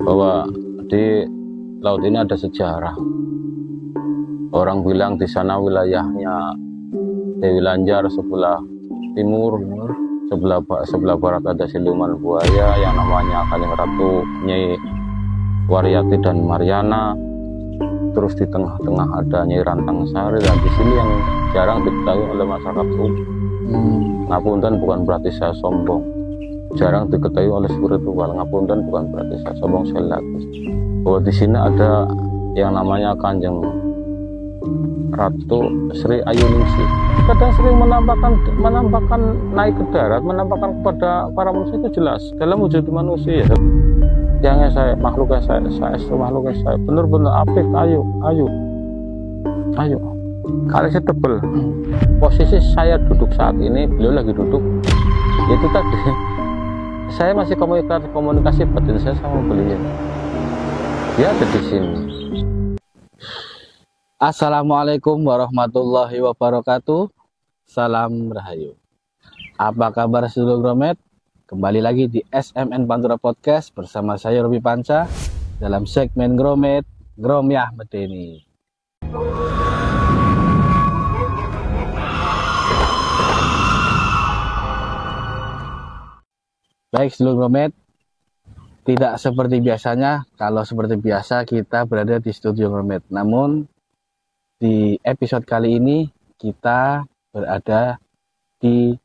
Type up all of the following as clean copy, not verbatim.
bahwa di laut ini ada sejarah. Orang bilang di sana wilayahnya Dewi Lanjar, sebelah timur, sebelah barat ada siluman buaya yang namanya Kanjeng Ratu Nyai Waryati dan Mariana. Terus di tengah-tengah ada Nyai Rantang Sari, dan di sini yang jarang diketahui oleh masyarakat umum. Ngapunten bukan berarti saya sombong. Jarang diketahui oleh spiritual. Ngapunten bukan berarti saya sombong, sekali lagi. Bahwa di sini ada yang namanya Kanjeng Ratu Sri Ayuningsih. Kadang sering menampakkan naik ke darat, menampakkan kepada para manusia itu jelas dalam wujud manusia. Yang saya makhluknya saya makhluknya saya benar-benar apik, ayo kalisnya tebel. Posisi saya duduk saat ini, beliau lagi duduk, itu tadi saya masih komunikasi batin saya sama beliau, dia ada di sini. Assalamualaikum warahmatullahi wabarakatuh. Salam Rahayu. Apa kabar seluruh Gromet? Kembali lagi di SMN Pantura Podcast bersama saya Robi Panca dalam segmen Gromet Gromyah Medeni. Baik seluruh Gromet, tidak seperti biasanya. Kalau seperti biasa kita berada di studio Gromet, namun di episode kali ini kita berada di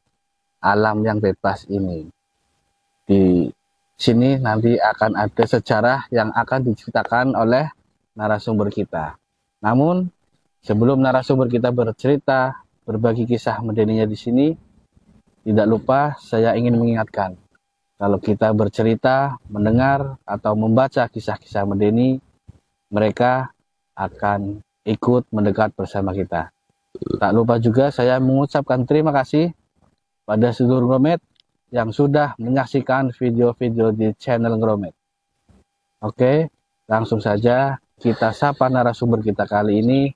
alam yang bebas ini. Di sini nanti akan ada sejarah yang akan diceritakan oleh narasumber kita. Namun sebelum narasumber kita bercerita, berbagi kisah medeninya di sini, tidak lupa saya ingin mengingatkan, kalau kita bercerita, mendengar atau membaca kisah-kisah medeni, mereka akan ikut mendekat bersama kita. Tak lupa juga saya mengucapkan terima kasih pada seluruh Gromet yang sudah menyaksikan video-video di channel Gromet. Oke, langsung saja kita sapa narasumber kita kali ini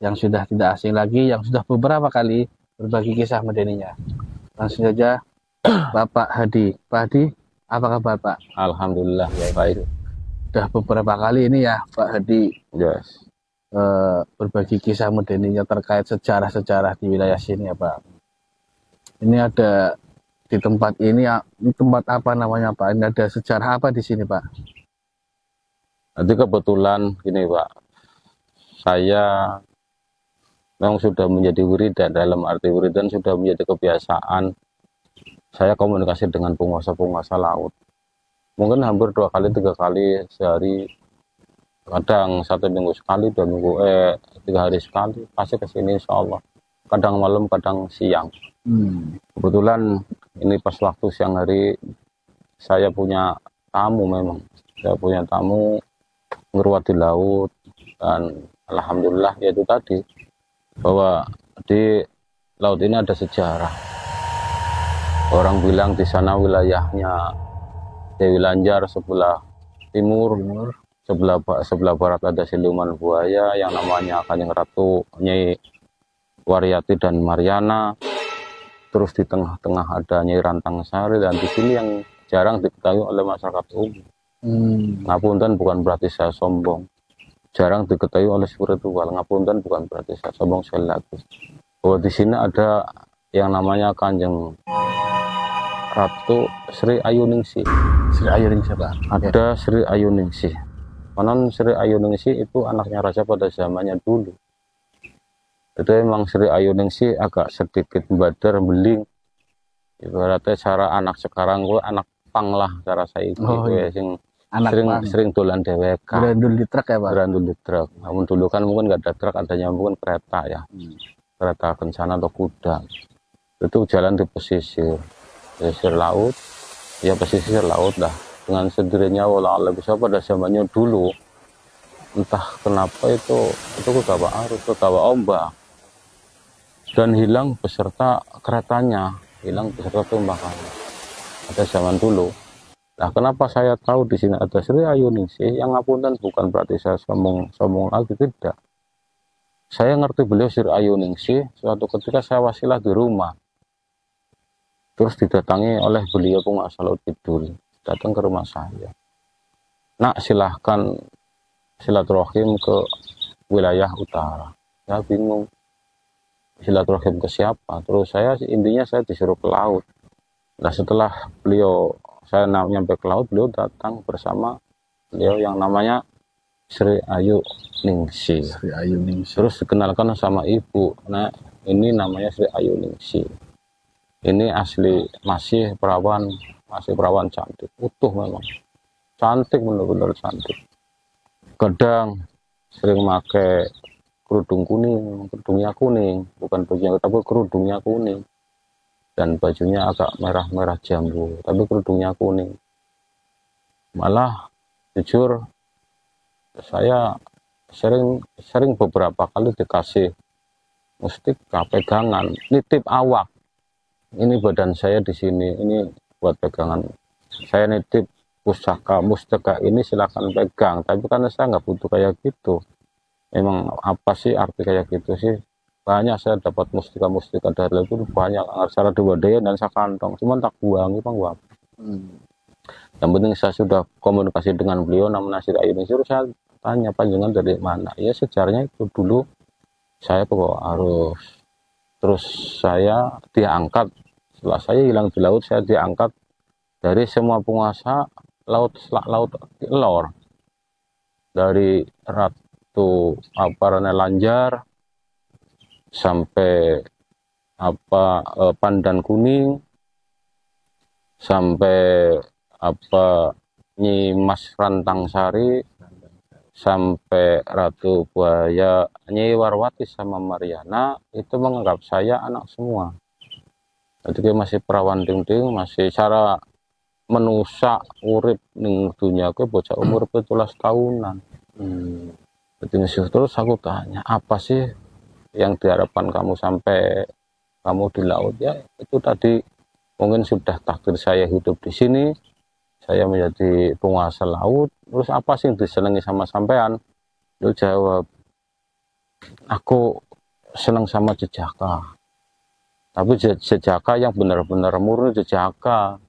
yang sudah tidak asing lagi, yang sudah beberapa kali berbagi kisah medeninya. Langsung saja Bapak Hadi. Pak Hadi, apa kabar Pak? Alhamdulillah ya baik. Sudah beberapa kali ini ya Pak Hadi. Yes. Berbagi kisah medeninya terkait sejarah-sejarah di wilayah sini ya Pak. Ini ada di tempat ini, tempat apa namanya Pak? Ini ada sejarah apa di sini Pak? Nanti kebetulan gini Pak, saya memang sudah menjadi wiridan, dalam arti wiridan sudah menjadi kebiasaan. Saya komunikasi dengan penguasa-penguasa laut. Mungkin hampir 2 kali 3 kali sehari. Kadang 1 minggu sekali, 2 minggu 3 hari sekali, pasti kesini insya Allah. Kadang malam, kadang siang. Kebetulan ini pas waktu siang hari saya punya tamu, memang saya punya tamu ngeruat di laut, dan alhamdulillah ya itu tadi, bahwa di laut ini ada sejarah. Orang bilang di sana wilayahnya Dewi Lanjar, sebelah timur. Sebelah barat ada siluman buaya yang namanya Kanjeng Ratu Nyai Waryati dan Mariana. Terus di tengah-tengah ada Nyai Rantang Sari, dan di sini yang jarang diketahui oleh masyarakat umum. Ngapunten bukan berarti saya sombong. Jarang diketahui oleh spiritual. Ngapunten bukan berarti saya sombong, sekali lagi. Bahwa di sini ada yang namanya Kanjeng Ratu Sri Ayuningsih. Sri Ayuningsih Pak. Ada Sri Ayuningsih. Konon Sri Ayuningsih itu anaknya raja pada zamannya dulu. Itu memang Sri Ayuningsih agak sedikit badar beling. Ibaratnya cara anak sekarang gue anak pang lah cara saya itu ya, sering dolan dewek. Berandul di truk ya Pak? Berandul di truk. Namun dulu kan mungkin nggak ada truk, adanya mungkin kereta ya. Kereta kencana atau kuda. Itu jalan di pesisir laut. Ya pesisir laut dah. Dengan sendirinya walau bisa pada zamannya dulu, entah kenapa itu kebawa arus, kebawa ombak, dan hilang beserta keretanya, hilang beserta tumbakannya. Ada zaman dulu. Nah, kenapa saya tahu di sini ada Sri Ayuningsih? Yang ngapunten bukan berarti saya sombong lagi, tidak. Saya ngerti beliau Sri Ayuningsih suatu ketika saya wasilah di rumah, terus didatangi oleh beliau penguasa laut kidul, datang ke rumah saya. nak silahkan silaturahim ke wilayah utara. Saya bingung silaturahim ke siapa. Terus intinya saya disuruh ke laut. Nah setelah saya nyampe ke laut, beliau datang bersama beliau yang namanya Sri Ayu Ningsi. Sri Ayu Ningsi. Terus dikenalkan sama ibu. Nah ini namanya Sri Ayu Ningsi. Ini asli masih perawan cantik, utuh memang. Cantik, bener-bener cantik. Kadang sering pakai kerudung kuning, kerudungnya kuning, bukan bajunya tapi kerudungnya kuning. Dan bajunya agak merah-merah jambu, tapi kerudungnya kuning. Malah jujur saya sering beberapa kali dikasih mustika pegangan, nitip awak. Ini badan saya di sini, ini buat pegangan. Saya nitip mustika ini silakan pegang, tapi karena saya nggak butuh kayak gitu. Emang apa sih arti kayak gitu sih? Banyak saya dapat mustika dari itu banyak, secara dua-daya dan saya kantong, cuman tak buang, bang gua. Yang penting saya sudah komunikasi dengan beliau namanya Sri Ayu Ningsi. Saya tanya panjangan dari mana? Ya sejarahnya itu dulu saya bawa arus, terus saya diangkat. Setelah saya hilang di laut, saya diangkat dari semua penguasa laut lor, dari Ratu Lanjar sampai Pandan Kuning, sampai Nyi Mas Rantang Sari, sampai Ratu Buaya Nyi Warwati sama Mariana itu menganggap saya anak semua. Jadi masih perawan ding-ding, masih cara menusa urip ning dunia ke bocah umur 17 tahunan. Jadi terus aku tanya, apa sih yang diharapkan kamu sampai kamu di laut? Ya itu tadi, mungkin sudah takdir saya hidup di sini, saya menjadi penguasa laut. Terus apa sih yang disenangi sama sampean? Dia jawab, aku senang sama jejaka, tapi jejaka yang benar-benar murni jejaka.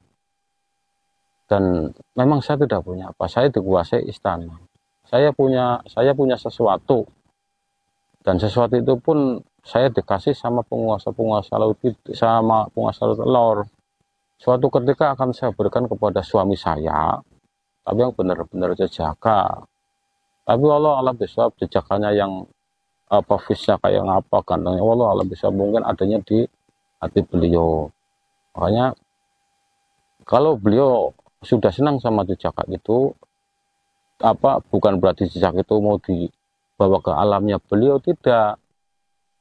Dan memang saya tidak punya apa, saya dikuasai istana. Saya punya sesuatu, dan sesuatu itu pun saya dikasih sama penguasa laut itu, sama penguasa laut. Suatu ketika akan saya berikan kepada suami saya, tapi yang benar-benar jejaka. Tapi Allah bisa jejakanya yang fisnya kayak apa, gantengnya Allah bisa, mungkin adanya di hati beliau. Makanya kalau beliau sudah senang sama jejaka itu, bukan berarti jejak itu mau dibawa ke alamnya beliau, tidak.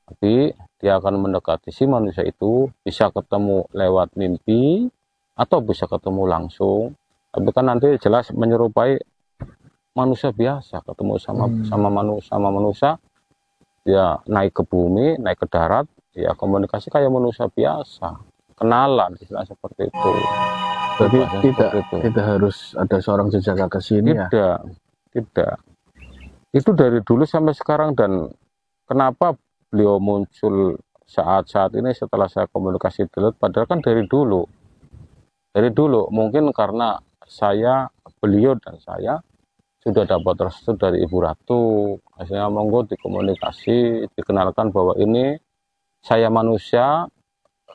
Tapi dia akan mendekati si manusia itu, bisa ketemu lewat mimpi atau bisa ketemu langsung. Tapi kan nanti jelas menyerupai manusia biasa, ketemu sama manusia, dia naik ke bumi, naik ke darat, dia komunikasi kayak manusia biasa, kenalan, istilah seperti itu. Jadi tidak harus ada seorang jejaka ke sini ya? Tidak. Itu dari dulu sampai sekarang. Dan kenapa beliau muncul saat ini setelah saya komunikasi dulu, padahal kan dari dulu mungkin karena beliau dan saya sudah dapat restu dari Ibu Ratu, akhirnya monggo dikomunikasi, dikenalkan bahwa ini saya manusia,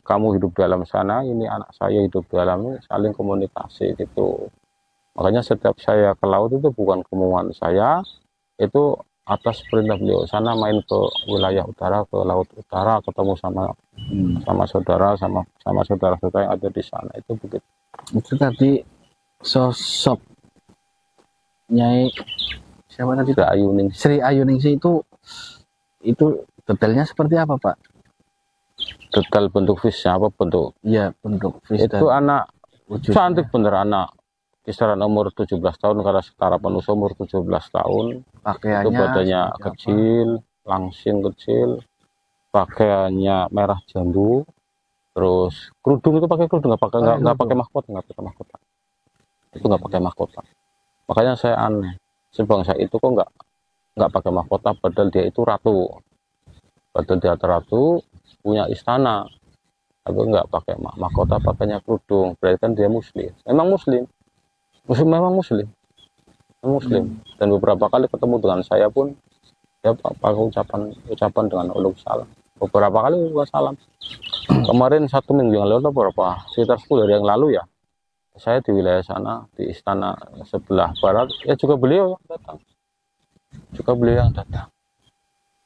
kamu hidup dalam sana, ini anak saya hidup dalam ini, saling komunikasi gitu. Makanya setiap saya ke laut itu bukan kemauan saya, itu atas perintah beliau. Sana main ke wilayah utara, ke laut utara, ketemu sama saudara yang ada di sana, itu begitu. Itu tadi sosok Nyai siapa tadi? Sri Ayu Ningsi itu detailnya seperti apa, Pak? Detail bentuk fisnya apa bentuk? Iya, bentuk fish. Itu anak wujudnya cantik bener, anak kisaran umur 17 tahun karena setara penuh umur 17 tahun. Pakaiannya itu badannya kecil, langsing kecil, pakaiannya merah jambu, terus kerudung itu pakai kerudung, nggak pakai mahkota, itu nggak pakai mahkota. Makanya saya aneh, sebangsa itu kok nggak pakai mahkota, padahal dia itu ratu, punya istana, tapi nggak pakai mahkota, pakainya kerudung, berarti kan dia muslim. Memang muslim. Muslim. Dan beberapa kali ketemu dengan saya pun ya pakai ucapan dengan uluk salam. Beberapa kali juga salam. Kemarin 1 minggu yang lalu berapa? Sekitar 10 hari yang lalu ya. Saya di wilayah sana, di istana sebelah barat, ya juga beliau yang datang. Juga beliau yang datang.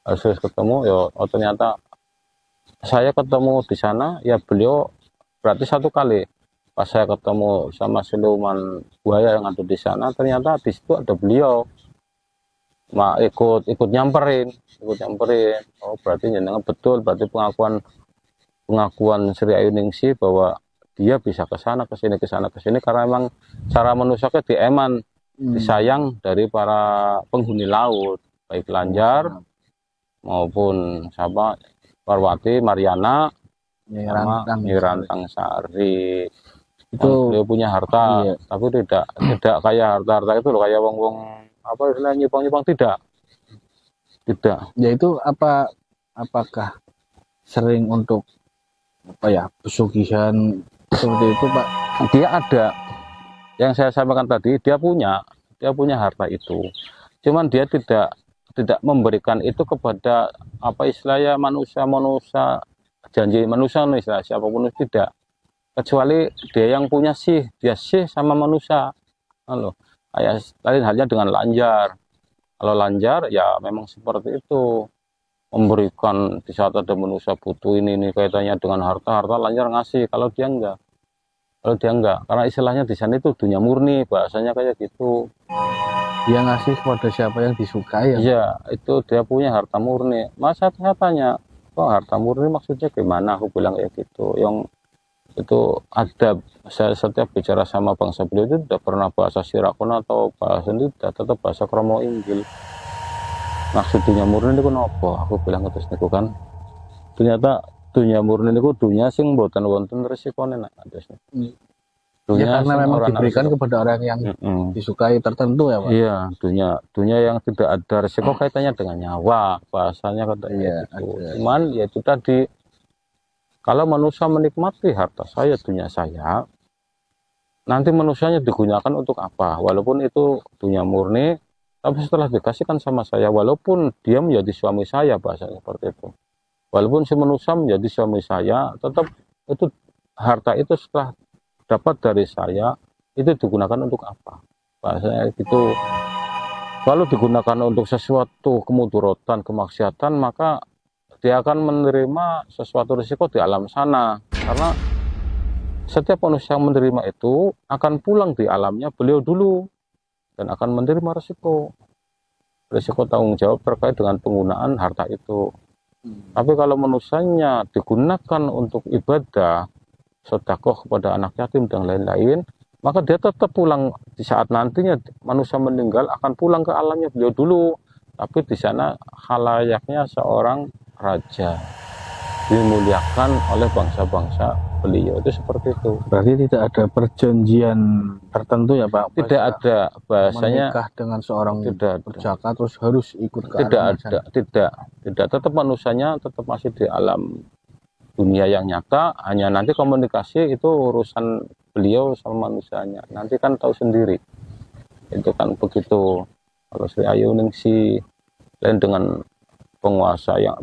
Harus ketemu, ya oh ternyata saya ketemu di sana, ya beliau berarti 1 kali. Pas saya ketemu sama siluman buaya yang ada di sana, ternyata di situ ada beliau. Ikut nyamperin. Oh berarti jenengan betul, berarti pengakuan Sri Ayuningsi bahwa dia bisa ke sana ke sini karena memang cara menusaknya dieman disayang dari para penghuni laut, baik Lanjar maupun sama Parwati, Mariana, sama Nyi Rantang Sari. Itu beliau punya harta, iya. tapi tidak kayak harta itu loh, kayak wong apa istilahnya nyipang tidak. Ya itu apakah sering untuk apa ya pesugihan seperti itu Pak? Dia ada, yang saya sampaikan tadi, dia punya harta itu, cuman dia tidak memberikan itu kepada apa istilahnya manusia janji manusia istilah siapapun, tidak, kecuali dia yang punya dia sama manusia. Halo, kayak lain halnya dengan Lanjar. Kalau Lanjar ya memang seperti itu, memberikan di saat ada manusia butuh ini kaitannya dengan harta Lanjar ngasih. Kalau dia enggak, karena istilahnya di sana itu dunia murni, bahasanya kayak gitu. Dia ngasih kepada siapa yang disukai ya? Iya, itu dia punya harta murni. Masa saya tanya, kok harta murni maksudnya gimana? Aku bilang kayak gitu. Yang itu ada, saya setiap bicara sama bangsa beliau itu tidak pernah bahasa Sirakon atau bahasa itu, tetap bahasa Kromo Inggil. Maksud dunia murni itu apa? Aku bilang terus niku kan. Ternyata dunia murni itu dunia sing mboten wonten resikone nak terus. Ya karena memang diberikan kepada orang yang disukai tertentu ya Pak. Iya, dunia yang tidak ada resiko kaitannya dengan nyawa, bahasanya katanya gitu. Cuman ya itu tadi, kalau manusia menikmati harta saya, dunia saya, nanti manusianya digunakan untuk apa? Walaupun itu dunia murni, tapi setelah dikasihkan sama saya, walaupun dia menjadi suami saya, bahasanya seperti itu. Walaupun si manusia menjadi suami saya, tetap itu harta itu setelah dapat dari saya, itu digunakan untuk apa? Bahasanya gitu. Kalau digunakan untuk sesuatu kemudaratan, kemaksiatan, maka dia akan menerima sesuatu risiko di alam sana. Karena setiap manusia yang menerima itu akan pulang di alamnya beliau dulu dan akan menerima risiko tanggung jawab terkait dengan penggunaan harta itu. Tapi kalau manusianya digunakan untuk ibadah, sedekah kepada anak yatim dan lain-lain, maka dia tetap pulang di saat nantinya manusia meninggal, akan pulang ke alamnya beliau dulu. Tapi di sana halayaknya seorang raja, dimuliakan oleh bangsa-bangsa beliau, itu seperti itu. Berarti tidak ada perjanjian tertentu ya Pak? Tidak ada, bahasanya menikah dengan seorang perjaka terus harus ikut ke tidak ada, tidak, tetap manusianya tetap masih di alam dunia yang nyata, hanya nanti komunikasi itu urusan beliau sama manusianya, nanti kan tahu sendiri itu kan begitu. Kalau Sri Ayuningsi lain dengan penguasa yang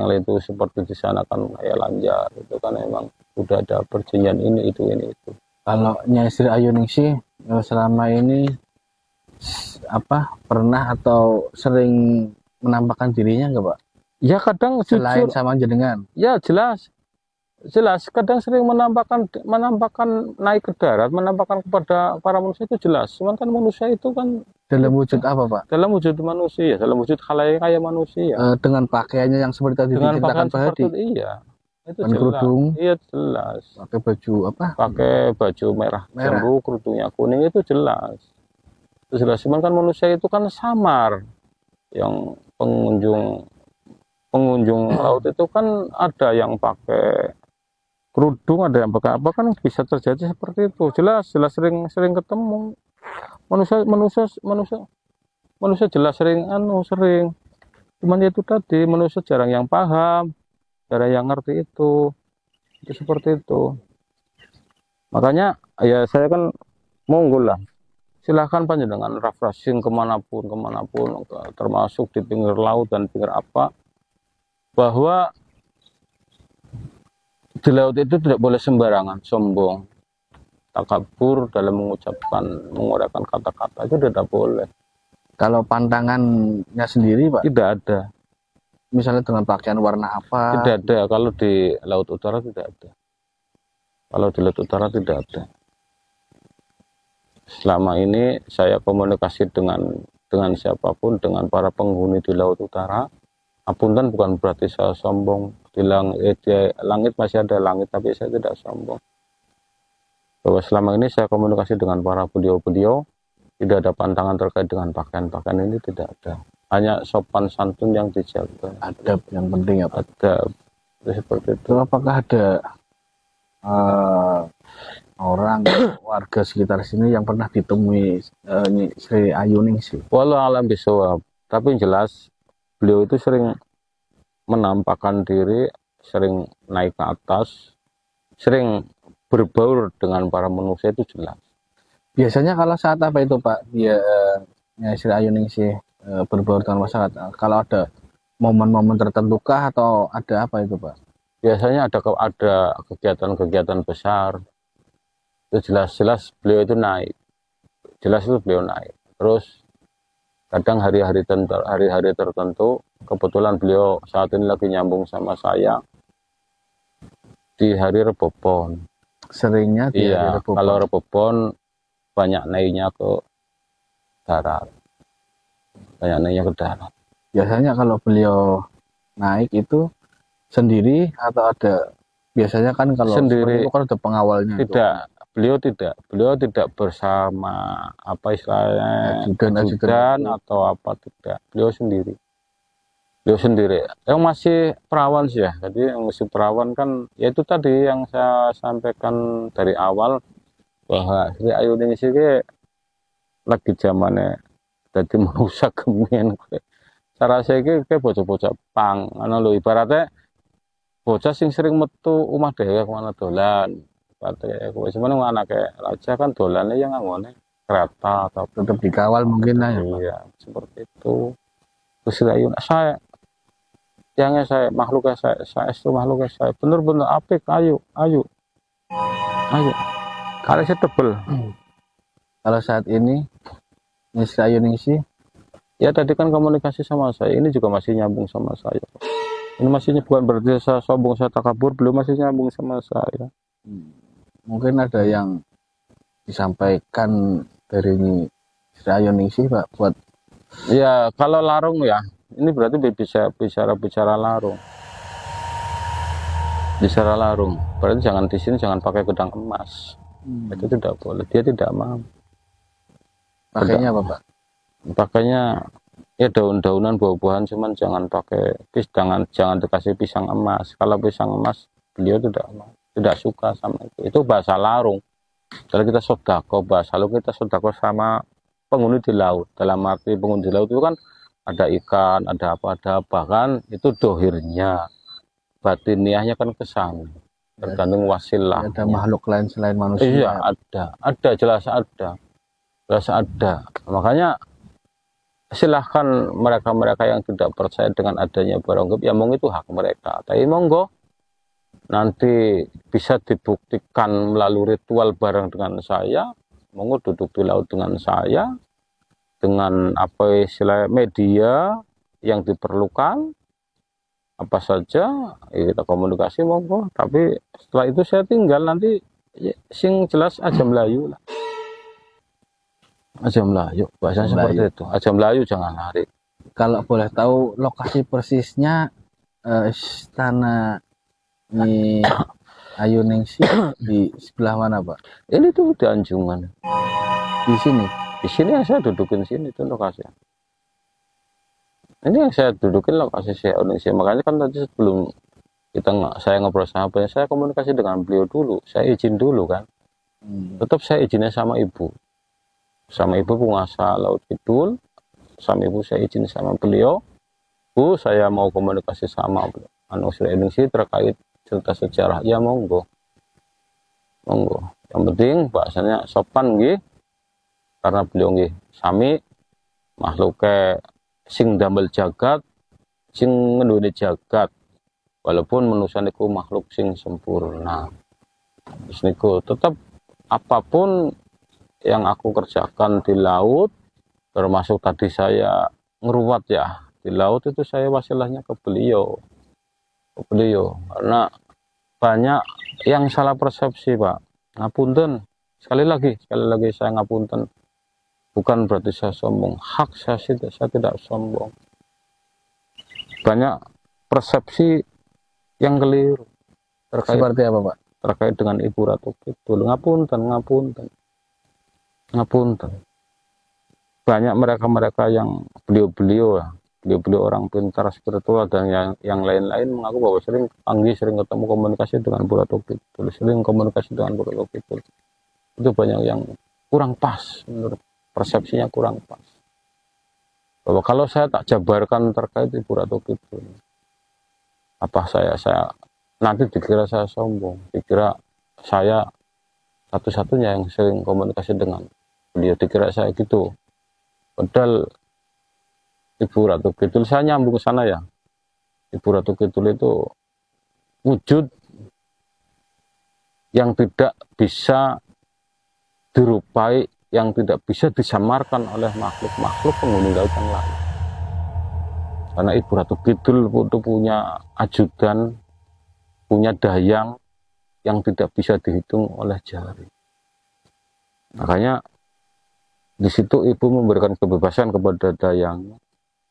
lain itu seperti di sana kan kayak Lanjar, itu kan memang udah ada perjanjian ini itu. Kalau Nyai Sri Ayuningsi selama ini pernah atau sering menampakkan dirinya enggak Pak? Ya kadang selain sama jenengan. Ya jelas kadang sering menampakkan naik ke darat, menampakkan kepada para manusia itu jelas. Cuman kan manusia itu kan dalam wujud apa Pak? Dalam wujud manusia, dalam wujud khalayak kayak manusia. Dengan pakaiannya yang seperti tadi diceritakan Pak Hadi. Iya. Itu jelas. Kerudung. Iya jelas. Pakai baju apa? Pakai baju merah. Jambu, kerudungnya kuning, itu jelas. Itu jelas. Cuman kan manusia itu kan samar. Yang pengunjung laut itu kan ada yang pakai kerudung, ada yang pakai apa, kan bisa terjadi seperti itu. Jelas sering ketemu manusia jelas sering. Cuman itu tadi, manusia jarang yang paham, jarang yang ngerti itu seperti itu. Makanya ya saya kan monggo lah silahkan panjenengan refreshing kemanapun, termasuk di pinggir laut dan pinggir apa, bahwa di laut itu tidak boleh sembarangan sombong, takabur dalam menguraikan kata-kata itu tidak boleh. Kalau pantangannya sendiri Pak, Tidak ada. misalnya dengan pakaian warna apa? Tidak ada. Kalau di Laut Utara tidak ada. Kalau di Laut Utara tidak ada. Selama ini saya komunikasi dengan siapapun, dengan para penghuni di Laut Utara. Apunten bukan berarti saya sombong. Di langit masih ada langit, tapi saya tidak sombong. Bahwa selama ini saya komunikasi dengan para beliau-beliau, tidak ada pantangan terkait dengan pakaian-pakaian ini, tidak ada. Hanya sopan santun yang dijaga. Adab yang penting ya Pak. Adab. Seperti itu. Terus apakah ada orang warga sekitar sini yang pernah ditemui Sri Ayuningsih? Walau alam bisawab. Tapi yang jelas beliau itu sering menampakkan diri, sering naik ke atas, sering berbaur dengan para manusia, itu jelas. Biasanya kalau saat apa itu Pak dia Sri Ayuningsih berbaur dengan masyarakat? Kalau ada momen-momen tertentu kah atau ada apa itu Pak? Biasanya ada kegiatan-kegiatan besar, itu jelas-jelas beliau itu naik, jelas itu beliau naik. Terus kadang hari-hari tertentu, kebetulan beliau saat ini lagi nyambung sama saya di hari Rebo Pon. Seringnya di hari Rebo Pon. Kalau Rebo Pon banyak naiknya ke darat. Biasanya kalau beliau naik itu sendiri atau ada, biasanya kan kalau sendiri itu kan ada pengawalnya. Beliau tidak bersama apa istilahnya ajudan atau apa, tidak. Beliau sendiri. Yang masih perawan sih ya. Jadi yang masih perawan kan ya itu tadi yang saya sampaikan dari awal, bahwa Sri Ayuningsih lagi zamannya jadi merusak kemen. Cara saya kayak bocah-bocah pang, lo ibaratnya bocah sing sering metu omah dhewe kemana dolan. Ibaratnya sebenarnya anak raja kan dolannya yang ngangone kereta atau tetap dikawal mungkin lah ya. Iya, seperti itu. Terus saya makhluknya saya itu makhluknya saya bener-bener apik, ayo. Kalau saya tebel. Kalau saat ini Sri Ayuningsih Ya tadi kan komunikasi sama saya, ini juga masih nyambung sama saya. Ini masih bukan berarti saya sombong, saya takabur, belum, masih nyambung sama saya. Mungkin ada yang disampaikan dari Sri Ayuningsih Pak buat. Ya kalau larung ya, ini berarti bisa bicara larung. Bicara larung, berarti jangan di sini jangan pakai gedang emas. Itu tidak boleh, dia tidak mau. Pakainya apa Pak? Pakainya ya daun-daunan, buah-buahan, cuman jangan pakai jangan dikasih pisang emas. Kalau pisang emas beliau tidak suka sama itu. Itu bahasa larung. Kalau kita sodako sama penghuni di laut. Dalam arti penghuni di laut itu kan ada ikan, ada apa kan itu dohirnya, batiniahnya kan kesana. Tergantung wasilah. Ada makhluk lain selain manusia. Iya ada jelas ada. Makanya silahkan mereka yang tidak percaya dengan adanya barang gaib, ya monggo itu hak mereka. Tapi monggo nanti bisa dibuktikan melalui ritual bareng dengan saya, monggo duduk di laut dengan saya, dengan apa istilah media yang diperlukan, apa saja kita komunikasi monggo. Tapi setelah itu saya tinggal, nanti sing jelas aja melayu lah. Aja melayu, bahasanya seperti itu. Aja melayu, jangan lari. Kalau boleh tahu lokasi persisnya istana Ayuningsih di sebelah mana Pak? Ini tuh di Anjungan. Di sini. Di sini yang saya dudukin sini itu lokasinya. Ini yang saya dudukin lokasi Ayuningsih. Makanya kan tadi sebelum saya ngobrol sama saya komunikasi dengan beliau dulu. Saya izin dulu kan. Tetap saya izinnya sama ibu. Sama ibu penguasa Laut Kidul, sama ibu saya izin sama beliau, Bu, saya mau komunikasi sama Sri Ayuningsih terkait cerita sejarah. Ya monggo. Yang penting bahasanya sopan nggih. karena beliau nggih sami makhluke sing damel jagat, sing ngendhone jagat. Walaupun manusia niku makhluk sing sempurna. Terus niku tetap apapun yang aku kerjakan di laut, termasuk tadi saya ngeruat ya di laut, itu saya wasilahnya ke beliau, karena banyak yang salah persepsi, Pak. Ngapunten, sekali lagi saya ngapunten, bukan berarti saya sombong, hak saya tidak sombong. Banyak persepsi yang keliru terkait Seperti apa, Pak? terkait dengan Ibu Ratu Kidul. Ngapunten. Banyak mereka yang beliau orang pintar spiritual dan yang lain-lain mengaku bahwa sering ketemu komunikasi dengan Bu Ratu Kidul, itu banyak yang kurang pas, menurut persepsinya kurang pas, bahwa kalau saya tak jabarkan terkait Ibu Ratu Kidul, apa saya nanti dikira saya sombong, dikira saya satu-satunya yang sering komunikasi dengan beliau, dikira saya gitu. Padahal Ibu Ratu Kidul, saya nyambung ke sana ya, Ibu Ratu Kidul itu wujud yang tidak bisa dirupai, yang tidak bisa disamarkan oleh makhluk-makhluk penghuni laut yang lain. Karena Ibu Ratu Kidul itu punya ajudan, punya dayang yang tidak bisa dihitung oleh jari. Makanya di situ Ibu memberikan kebebasan kepada dayangnya,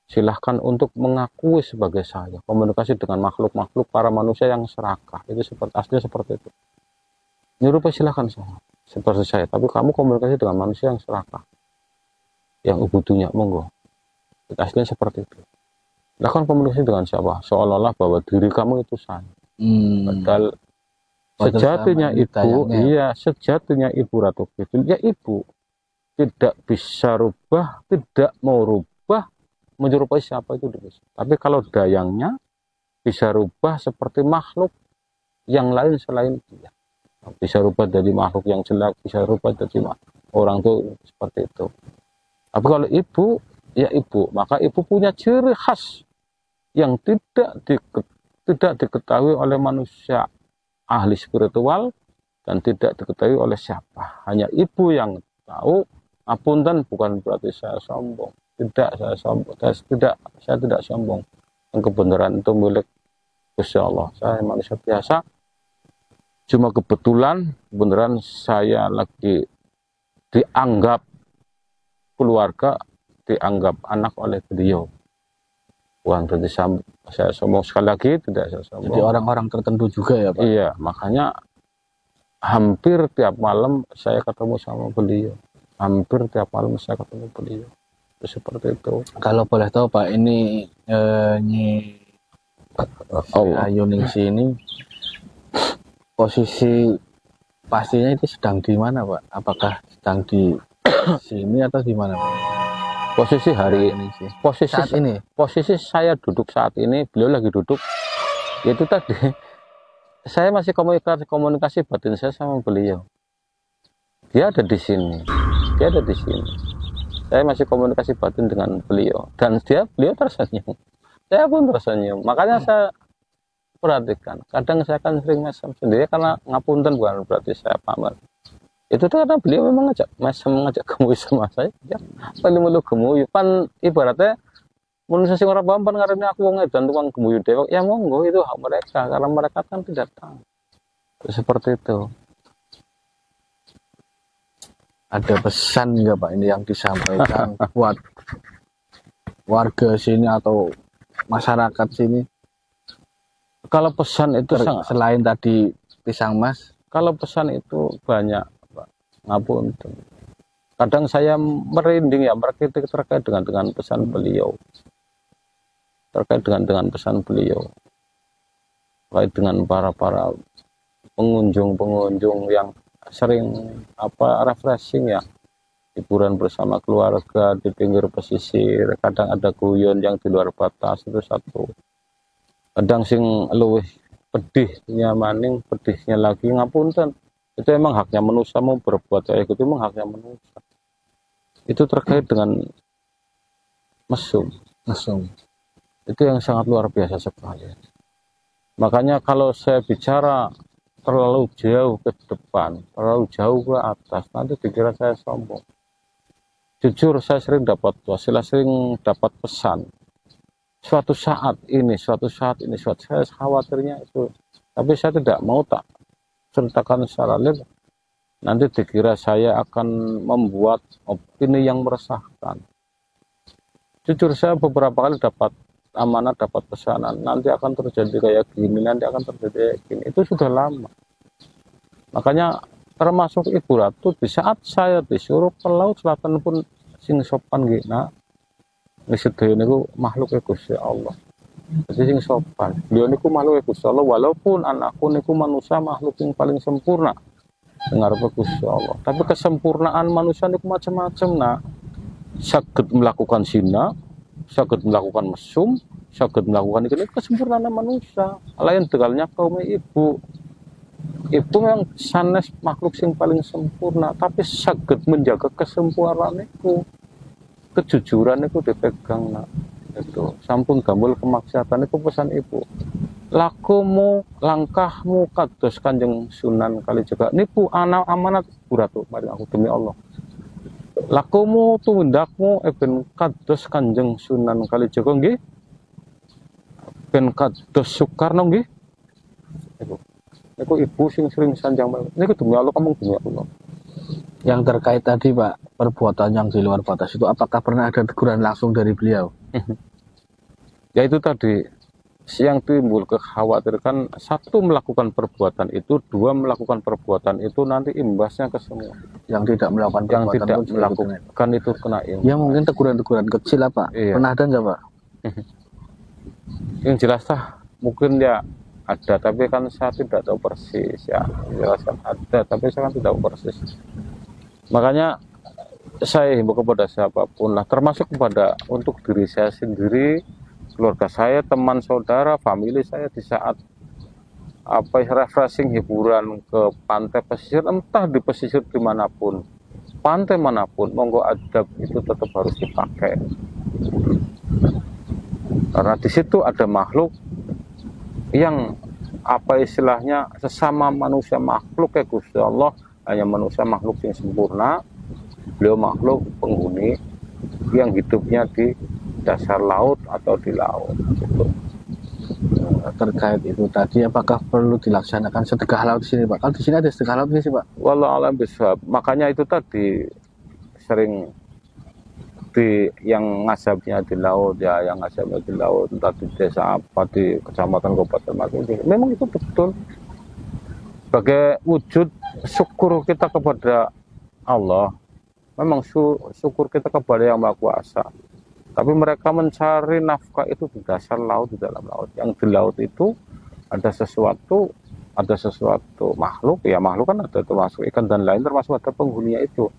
silahkan untuk mengakui sebagai saya, komunikasi dengan makhluk-makhluk para manusia yang serakah, itu aslinya seperti itu. Nyerupai silahkan seperti saya, tapi kamu komunikasi dengan manusia yang serakah, yang ubudunya, monggo. Itu aslinya seperti itu. Silahkan komunikasi dengan siapa, seolah-olah bahwa diri kamu itu saya. Padahal sejatinya Ibu Ratu Kidul ya Ibu tidak bisa rubah, tidak mau rubah menyerupai siapa itu bisa. Tapi kalau dayangnya bisa rubah seperti makhluk yang lain selain dia, bisa rubah dari makhluk yang jelek, bisa rubah dari orang tuh seperti itu. Tapi kalau Ibu ya Ibu, maka Ibu punya ciri khas yang tidak diketahui oleh manusia ahli spiritual dan tidak diketahui oleh siapa. Hanya Ibu yang tahu. Apunten, bukan berarti saya sombong. Saya tidak sombong. Yang kebenaran itu milik Gusti Allah. Saya manusia biasa. Cuma kebetulan saya lagi dianggap keluarga, dianggap anak oleh beliau. Bukan berarti saya sombong, sekali lagi tidak saya sombong. Jadi orang-orang tertentu juga ya, Pak? Iya, makanya hampir tiap malam saya ketemu sama beliau. Seperti itu. Kalau boleh tahu, Pak, ini Ayuningsi ini posisi pastinya itu sedang di mana, Pak? Apakah sedang di sini atau di mana, Pak? Posisi hari ini, posisi saya duduk saat ini, beliau lagi duduk. Itu tadi saya masih komunikasi batin saya sama beliau. Dia ada di sini. Saya masih komunikasi batin dengan beliau dan beliau tersenyum. Saya pun tersenyum. Makanya saya perhatikan. Kadang saya kan sering mesem sendiri karena ngapunten, bukan berarti saya pamer. Itu tuh karena beliau memang ngajak gemuy sama saya. Ya, paling melu gemuy. Pan ibaratnya manusia sing ora paham pan ngarene aku wong edan tukang gemuy dewek. Ya monggo, itu hak mereka karena mereka kan tidak tahu. Seperti itu. Ada pesan nggak, Pak, ini yang disampaikan buat warga sini atau masyarakat sini? Kalau pesan itu selain tadi pisang mas, kalau pesan itu banyak, Pak. Ngapunten. Kadang saya merinding ya, merkritik terkait dengan pesan beliau. Terkait dengan pesan beliau. Terkait dengan para pengunjung yang sering refreshing ya, hiburan bersama keluarga di pinggir pesisir, kadang ada guyon yang di luar batas, itu satu. Kadang sing luwih pedihnya maning, pedihnya lagi, ngapunten, itu emang haknya manusia mau berbuat kayak gitu, emang haknya manusia. itu terkait dengan mesum. Itu yang sangat luar biasa sekali. Makanya kalau saya bicara terlalu jauh ke depan, terlalu jauh ke atas, nanti dikira saya sombong. Jujur saya sering dapat pesan. Suatu saat ini, suatu saya khawatirnya itu. Tapi saya tidak mau tak ceritakan secara live. Nanti dikira saya akan membuat opini yang meresahkan. Jujur saya beberapa kali dapat amanat, dapat pesanan, nanti akan terjadi kayak gini, nanti akan terjadi kayak gini. Itu sudah lama. Makanya termasuk Ibu Ratu, di saat saya disuruh ke Laut Selatan pun sing sopan gina. Ini sedaya niku makhluk Gusti Allah. Jadi sing sopan. Beliau niku makhluk Gusti Allah, walaupun anakku niku manusia makhluk yang paling sempurna. Dengar Gusti Allah. Tapi kesempurnaan manusia niku macam-macam nak. Saged melakukan zina, saged melakukan mesum, saged melakukan ini kesempurnaan manusia. Lain tegalnya kaum ibu. Ibu memang sanes makhluk yang paling sempurna, tapi saged menjaga kesempurnaan itu. Kejujuran itu dipegang nak. Itu sampun gambul kemaksiatan itu pesan ibu. Lakumu, langkahmu kados Kanjeng Sunan Kalijaga. Niku amanat Ibu Ratu, mari aku demi Allah. Lakumu tumindakmu ben kados Kanjeng Sunan Kalijaga nggih. Ben kados Soekarno nggih. Niku ibu sing sering sanjang banget. Niku demi Allah, kamu demi Allah. Yang terkait tadi Pak, perbuatan yang di luar batas itu apakah pernah ada teguran langsung dari beliau? Ya itu tadi yang timbul kekhawatiran, satu melakukan perbuatan itu, dua melakukan perbuatan itu nanti imbasnya ke semua. Yang tidak melakukan yang tidak melakukan itu kena imbas. Ya mungkin teguran-teguran kecil apa? Iya. Pernah ada nggak Pak? Yang jelas mungkin ya ada, tapi kan saya tidak tahu persis ya. Jelaskan ada, tapi saya kan tidak tahu persis. Makanya saya himbau kepada siapapun lah, termasuk untuk diri saya sendiri, keluarga saya, teman saudara, famili saya, di saat refreshing hiburan ke pantai pesisir, entah di pesisir dimanapun, pantai manapun, monggo adab itu tetap harus dipakai. Karena di situ ada makhluk yang istilahnya sesama manusia, makhluk Gusti Allah, hanya manusia makhluk yang sempurna. Beliau makhluk penghuni yang hidupnya di dasar laut atau di laut gitu. Terkait itu tadi, apakah perlu dilaksanakan sedekah laut di sini Pak? Kalau di sini ada sedekah laut sih Pak? Wallahu a'lam bishawab. Makanya itu tadi sering yang ngasabnya di laut ya, yang ngasabnya di laut, entah di desa apa, di kecamatan Kabupaten Magelang. Memang itu betul sebagai wujud syukur kita kepada Allah. Memang syukur kita kepada Yang Maha Kuasa. Tapi mereka mencari nafkah itu di dasar laut, di dalam laut. Yang di laut itu ada sesuatu makhluk, ya makhluk kan ada termasuk ikan dan lain, termasuk ada penghuninya itu.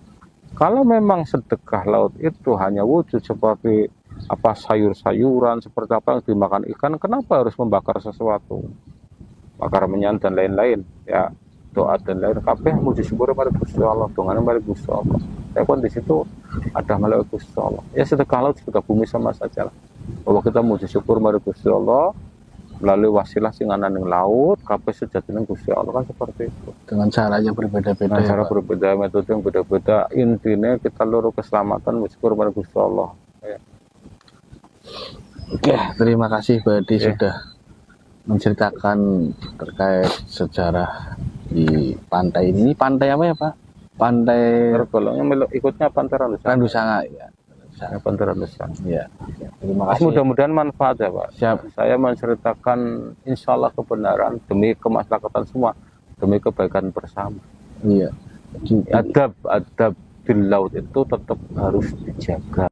Kalau memang sedekah laut itu hanya wujud seperti sayur-sayuran, seperti apa yang dimakan ikan, kenapa harus membakar sesuatu? Bakar menyan dan lain-lain, ya doa dan lain. Kabeh muji syukur pada Gusti Allah, dongane pada Gusti Allah. Ya kan di situ ada melalui Gusti Allah. Ya sedekah laut, sedekah bumi sama saja lah. Bahwa kita muji syukur pada Gusti Allah melalui wasilah sing ana ning laut, kabeh sejatine Gusti Allah kan seperti itu. Dengan caranya berbeda-beda. Cara berbeda, metode yang beda-beda. Intinya kita luru keselamatan, muji syukur pada Gusti Allah. Ya. Oke, terima kasih Pak Edi sudah menceritakan terkait sejarah di pantai ini. Pantai apa ya Pak? Pantai tergolongnya ikutnya Pantai Randusanga ya. Pantai Randusanga. Ya. Terima kasih. Mudah-mudahan manfaat ya Pak. Siap. Saya menceritakan insya Allah kebenaran demi kemaslahatan semua, demi kebaikan bersama. Iya. Adab di laut itu tetap harus dijaga.